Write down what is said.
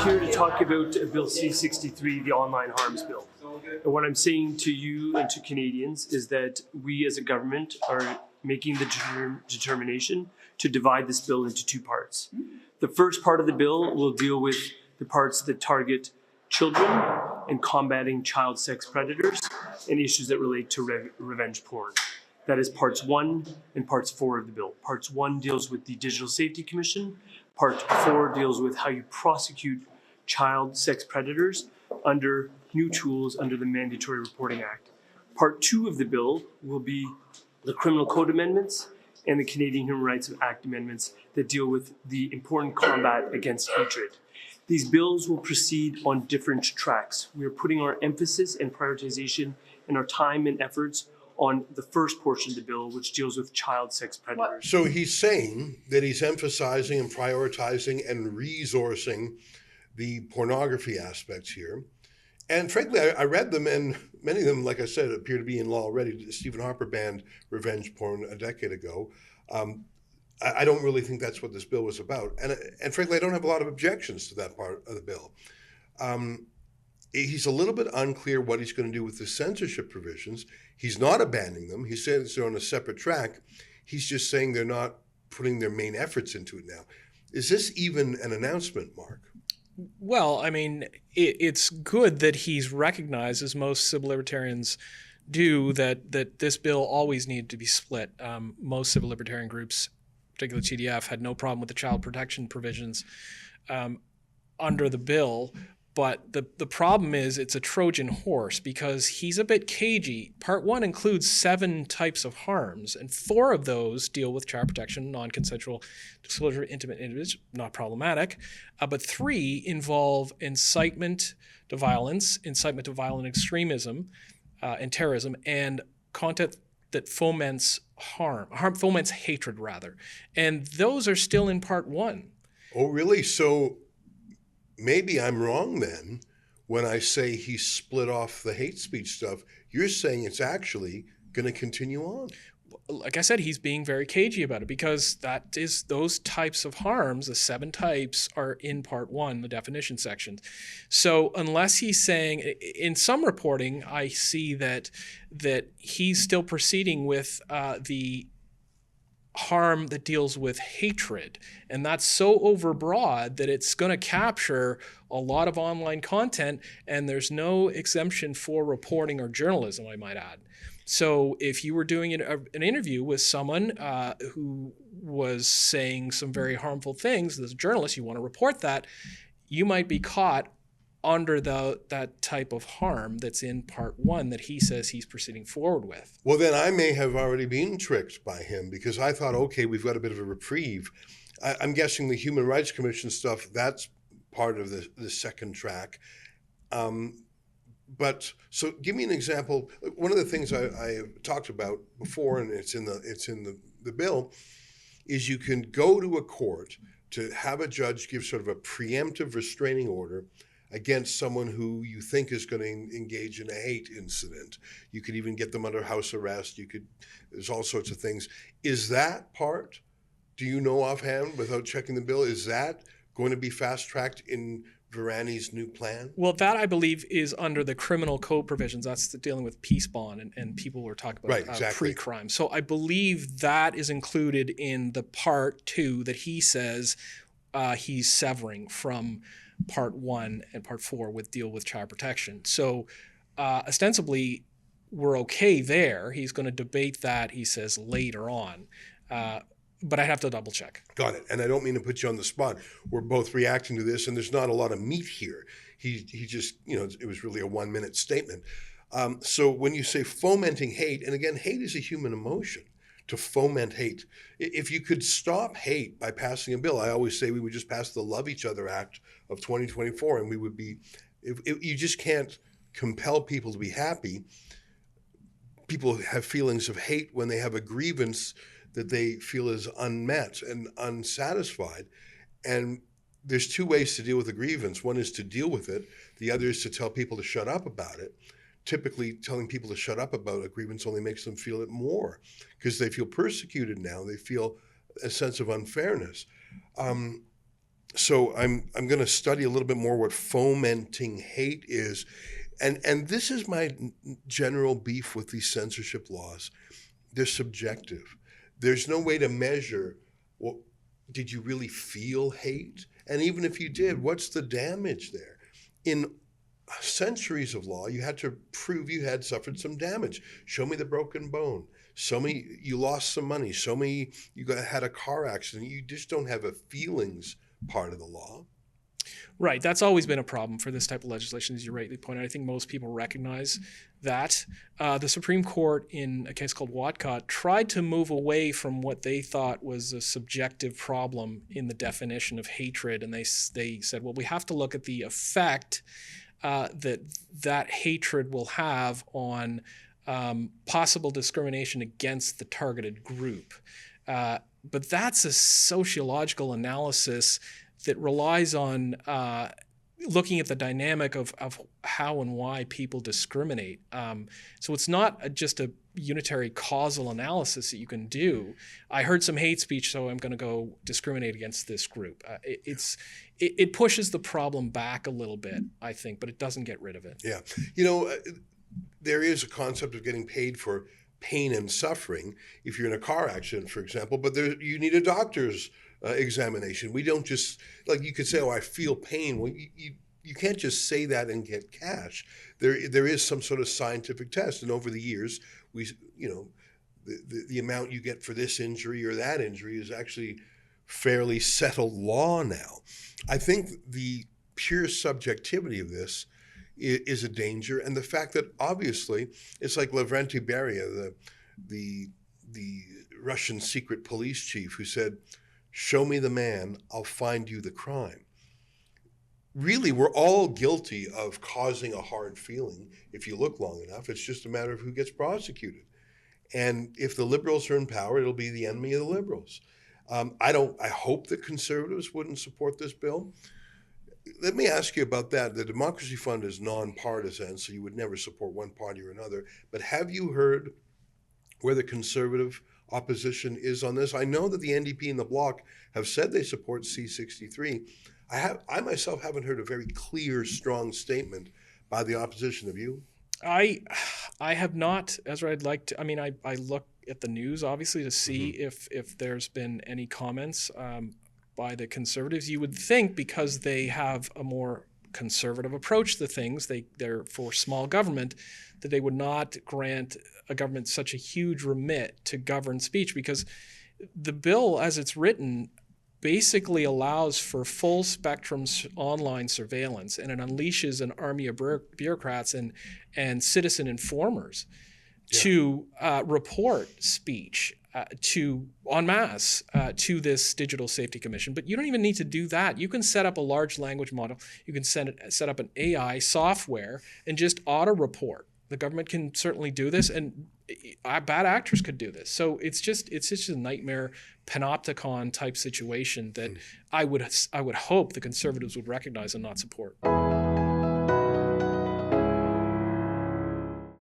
here to talk about Bill C-63, the Online Harms Bill. And what I'm saying to you and to Canadians is that we as a government are making the determination to divide this bill into two parts. The first part of the bill will deal with the parts that target children and combating child sex predators and issues that relate to revenge porn. That is parts 1 and parts 4 of the bill. Parts 1 deals with the Digital Safety Commission. Part 4 deals with how you prosecute child sex predators under new tools under the Mandatory Reporting Act. Part 2 of the bill will be the Criminal Code amendments and the Canadian Human Rights Act amendments that deal with the important combat against hatred. These bills will proceed on different tracks. We are putting our emphasis and prioritization and our time and efforts on the first portion of the bill, which deals with child sex predators. So he's saying that he's emphasizing and prioritizing and resourcing the pornography aspects here. And frankly, I read them, and many of them, like I said, appear to be in law already. Stephen Harper banned revenge porn a decade ago. I don't really think that's what this bill was about. And frankly, I don't have a lot of objections to that part of the bill. He's a little bit unclear what he's going to do with the censorship provisions. He's not abandoning them. He says they're on a separate track. He's just saying they're not putting their main efforts into it now. Is this even an announcement, Mark? Well, I mean, it's good that he's recognized, as most civil libertarians do, that this bill always needed to be split. Most civil libertarian groups, particularly TDF, had no problem with the child protection provisions under the bill. But the problem is it's a Trojan horse because he's a bit cagey. Part 1 includes 7 types of harms, and 4 of those deal with child protection, non-consensual disclosure, intimate images, not problematic. But 3 involve incitement to violence, incitement to violent extremism and terrorism, and content that foments foments hatred rather. And those are still in Part 1. Oh, really? So maybe I'm wrong then when I say he split off the hate speech stuff. You're saying it's actually going to continue on. Like I said, he's being very cagey about it because that is those types of harms, the 7 types, are in Part 1, the definition sections. So unless he's saying, in some reporting, I see that he's still proceeding with the harm that deals with hatred, and that's so overbroad that it's going to capture a lot of online content, and there's no exemption for reporting or journalism, I might add. So if you were doing an interview with someone who was saying some very harmful things, as a journalist, you want to report that, you might be caught under that type of harm that's in Part 1 that he says he's proceeding forward with. Well, then I may have already been tricked by him because I thought, okay, we've got a bit of a reprieve. I'm guessing the Human Rights Commission stuff, that's part of the second track. But so give me an example. One of the things I have talked about before, and it's in the bill, is you can go to a court to have a judge give sort of a preemptive restraining order against someone who you think is going to engage in a hate incident. You could even get them under house arrest. There's all sorts of things. Is that part, do you know offhand without checking the bill, is that going to be fast-tracked in Virani's new plan? Well, that I believe is under the criminal code provisions. That's dealing with peace bond, and people were talking about exactly. pre-crime. So I believe that is included in the Part 2 that he says he's severing from Part 1 and Part 4 with deal with child protection. So ostensibly, we're okay there. He's going to debate that, he says, later on. But I have to double check. Got it. And I don't mean to put you on the spot. We're both reacting to this, and there's not a lot of meat here. He just, it was really a 1-minute statement. So when you say fomenting hate, and again, hate is a human emotion, to foment hate. If you could stop hate by passing a bill, I always say we would just pass the Love Each Other Act of 2024, and we would be, you just can't compel people to be happy. People have feelings of hate when they have a grievance that they feel is unmet and unsatisfied. And there's 2 ways to deal with a grievance. One is to deal with it. The other is to tell people to shut up about it. Typically, telling people to shut up about a grievance only makes them feel it more because they feel persecuted now. They feel a sense of unfairness. So I'm going to study a little bit more what fomenting hate is, and this is my general beef with these censorship laws. They're subjective. There's no way to measure, well, did you really feel hate? And even if you did, what's the damage there? In centuries of law, you had to prove you had suffered some damage. Show me the broken bone. Show me you lost some money. Show me had a car accident. You just don't have a feelings part of the law. Right. That's always been a problem for this type of legislation, as you rightly pointed out. I think most people recognize that. The Supreme Court, in a case called Watcott, tried to move away from what they thought was a subjective problem in the definition of hatred. And they said, well, we have to look at the effect that hatred will have on possible discrimination against the targeted group. But that's a sociological analysis that relies on looking at the dynamic of how and why people discriminate. So it's not just a unitary causal analysis that you can do. I heard some hate speech, so I'm going to go discriminate against this group. It pushes the problem back a little bit, I think, but it doesn't get rid of it. Yeah. There is a concept of getting paid for pain and suffering if you're in a car accident, for example, but you need a doctor's examination. We don't just, like you could say, oh, I feel pain. Well, you can't just say that and get cash. There is some sort of scientific test, and over the years, the amount you get for this injury or that injury is actually fairly settled law now. I think the pure subjectivity of this is a danger, and the fact that obviously it's like Lavrentiy Beria, the Russian secret police chief, who said, "Show me the man, I'll find you the crime." Really, we're all guilty of causing a hard feeling if you look long enough. It's just a matter of who gets prosecuted. And if the Liberals are in power, it'll be the enemy of the Liberals. I hope that Conservatives wouldn't support this bill. Let me ask you about that. The Democracy Fund is nonpartisan, so you would never support one party or another. But have you heard where the Conservative opposition is on this? I know that the NDP and the Bloc have said they support C-63. I myself haven't heard a very clear, strong statement by the opposition. Have you? I have not, Ezra. I'd like to. I mean, I look at the news obviously to see if there's been any comments by the Conservatives. You would think, because they have a more conservative approach to things, they're for small government, that they would not grant a government such a huge remit to govern speech, because the bill as it's written basically allows for full spectrum online surveillance, and it unleashes an army of bureaucrats and citizen informers to report speech en masse to this Digital Safety Commission. But you don't even need to do that. You can set up a large language model. You can set up an AI software and just auto-report. The government can certainly do this, and bad actors could do this. So it's just a nightmare panopticon type situation that I would hope the Conservatives would recognize and not support.